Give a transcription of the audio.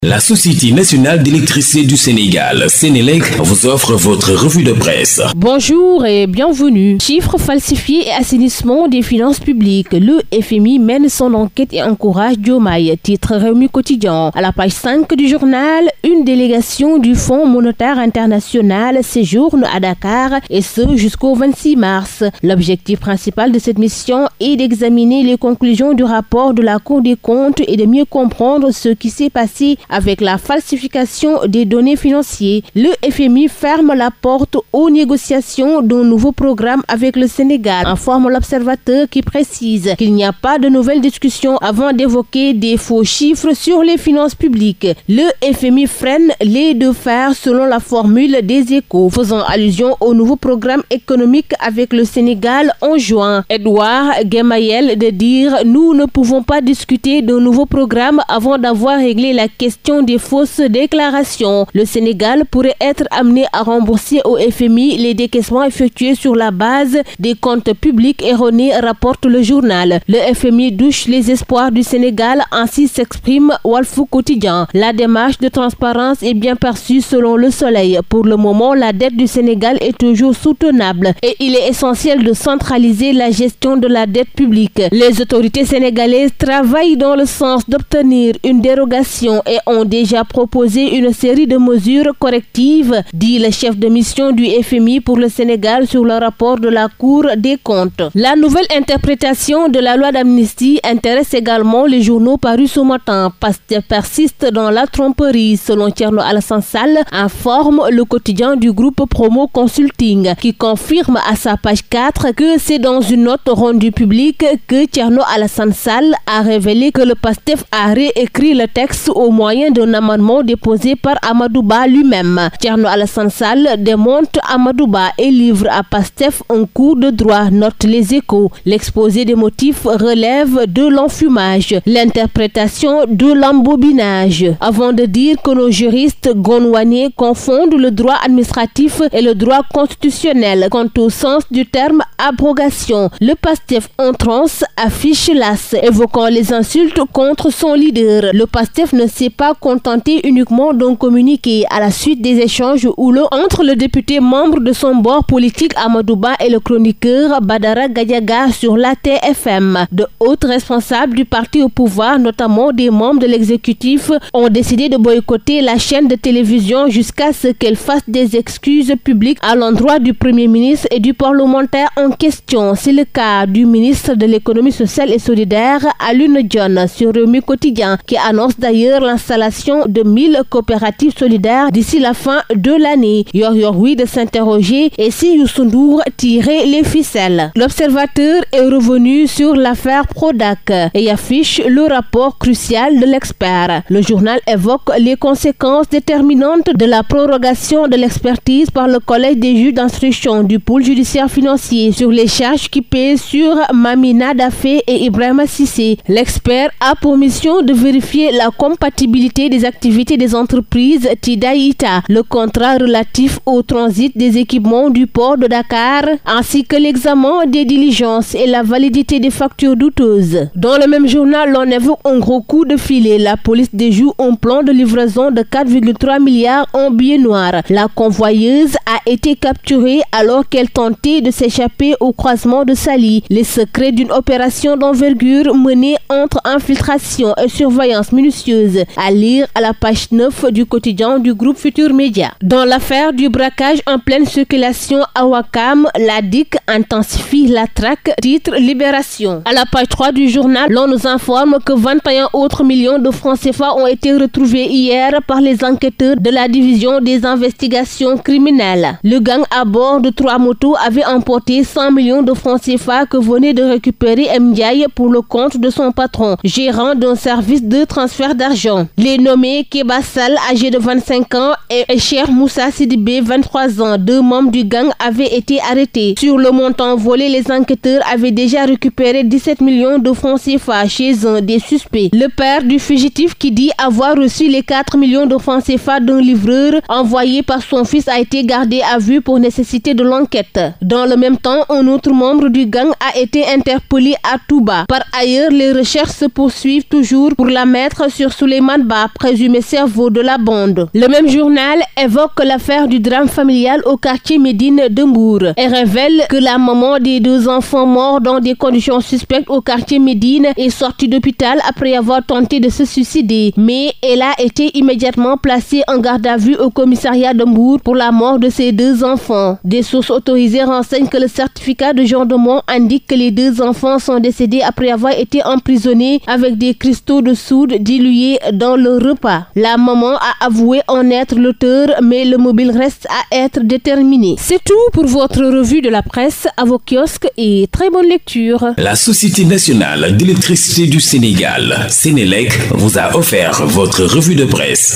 La Société nationale d'électricité du Sénégal, Sénélec, vous offre votre revue de presse. Bonjour et bienvenue. Chiffres falsifiés et assainissement des finances publiques. Le FMI mène son enquête et encourage Diomaye. Titre Rewmi Quotidien. À la page 5 du journal, une délégation du Fonds monétaire international séjourne à Dakar et ce jusqu'au 26 mars. L'objectif principal de cette mission est d'examiner les conclusions du rapport de la Cour des comptes et de mieux comprendre ce qui s'est passé avec la falsification des données financières. Le FMI ferme la porte aux négociations d'un nouveau programme avec le Sénégal, informe l'Observateur qui précise qu'il n'y a pas de nouvelles discussions avant d'évoquer des faux chiffres sur les finances publiques. Le FMI freine les deux fers selon la formule des Échos, faisant allusion au nouveau programme économique avec le Sénégal en juin. Edouard Gemayel de dire « Nous ne pouvons pas discuter d'un nouveau programme avant d'avoir réglé la question des fausses déclarations. Le Sénégal pourrait être amené à rembourser au FMI les décaissements effectués sur la base des comptes publics erronés, rapporte le journal. Le FMI douche les espoirs du Sénégal, ainsi s'exprime Walf Quotidien. La démarche de transparence est bien perçue selon Le Soleil. Pour le moment, la dette du Sénégal est toujours soutenable et il est essentiel de centraliser la gestion de la dette publique. Les autorités sénégalaises travaillent dans le sens d'obtenir une dérogation et ont déjà proposé une série de mesures correctives, dit le chef de mission du FMI pour le Sénégal sur le rapport de la Cour des comptes. La nouvelle interprétation de la loi d'amnistie intéresse également les journaux parus ce matin. Pastef persiste dans la tromperie, selon Thierno Alassane Sall, informe le quotidien du groupe Promo Consulting, qui confirme à sa page 4 que c'est dans une note rendue publique que Thierno Alassane Sall a révélé que le Pastef a réécrit le texte au moyen d'un amendement déposé par Amadou Ba lui-même. Thierno Alassane Sall démonte Amadou Ba et livre à Pastef un cours de droit, note Les Échos. L'exposé des motifs relève de l'enfumage, l'interprétation de l'embobinage, avant de dire que nos juristes gonouaniers confondent le droit administratif et le droit constitutionnel. Quant au sens du terme abrogation, le Pastef en transe affiche l'as, évoquant les insultes contre son leader. Le Pastef ne s'est pas contenté uniquement d'un communiqué à la suite des échanges houleux entre le député membre de son bord politique Amadou Ba et le chroniqueur Badara Gadiaga sur la TFM. De hautes responsables du parti au pouvoir, notamment des membres de l'exécutif, ont décidé de boycotter la chaîne de télévision jusqu'à ce qu'elle fasse des excuses publiques à l'endroit du Premier ministre et du parlementaire en question. C'est le cas du ministre de l'économie sociale et solidaire, Alioune Dione, sur Rewmi Quotidien, qui annonce d'ailleurs l'installation de 1000 coopératives solidaires d'ici la fin de l'année. Oui de s'interroger et si Youssou Ndour tirait les ficelles. L'Observateur est revenu sur l'affaire Prodac et affiche le rapport crucial de l'expert. Le journal évoque les conséquences déterminantes de la prorogation de l'expertise par le collège des juges d'instruction du pôle judiciaire financier sur les charges qui pèsent sur Mamina Dafé et Ibrahima Cissé. L'expert a pour mission de vérifier la compatibilité des activités des entreprises Tidaïta, le contrat relatif au transit des équipements du port de Dakar, ainsi que l'examen des diligences et la validité des factures douteuses. Dans le même journal, l'on évoque un gros coup de filet. La police déjoue un plan de livraison de 4,3 milliards en billets noirs. La convoyeuse a été capturée alors qu'elle tentait de s'échapper au croisement de Saly. Les secrets d'une opération d'envergure menée entre infiltration et surveillance minutieuse, à lire à la page 9 du quotidien du groupe Futur Média. Dans l'affaire du braquage en pleine circulation à Ouakam, la DIC intensifie la traque, titre Libération. À la page 3 du journal, l'on nous informe que 21 autres millions de francs CFA ont été retrouvés hier par les enquêteurs de la division des investigations criminelles. Le gang à bord de 3 motos avait emporté 100 millions de francs CFA que venait de récupérer Ndiaye pour le compte de son patron, gérant d'un service de transfert d'argent. Les nommés Keba Sall, âgé de 25 ans, et Cheikh Moussa Sidibé, 23 ans, 2 membres du gang, avaient été arrêtés. Sur le montant volé, les enquêteurs avaient déjà récupéré 17 millions de francs CFA chez un des suspects. Le père du fugitif, qui dit avoir reçu les 4 millions de francs CFA d'un livreur envoyé par son fils, a été gardé à vue pour nécessité de l'enquête. Dans le même temps, un autre membre du gang a été interpellé à Touba. Par ailleurs, les recherches se poursuivent toujours pour la mettre sur Souleymane Ba, Baba, présumé cerveau de la bande. Le même journal évoque l'affaire du drame familial au quartier Médine de Mbour et révèle que la maman des 2 enfants morts dans des conditions suspectes au quartier Médine est sortie d'hôpital après avoir tenté de se suicider, mais elle a été immédiatement placée en garde à vue au commissariat de Mbour pour la mort de ses 2 enfants. Des sources autorisées renseignent que le certificat de Jean de Mont indique que les 2 enfants sont décédés après avoir été emprisonnés avec des cristaux de soude dilués dans le repas. La maman a avoué en être l'auteur, mais le mobile reste à être déterminé. C'est tout pour votre revue de la presse à vos kiosques et très bonne lecture. La Société nationale d'électricité du Sénégal, Sénélec, vous a offert votre revue de presse.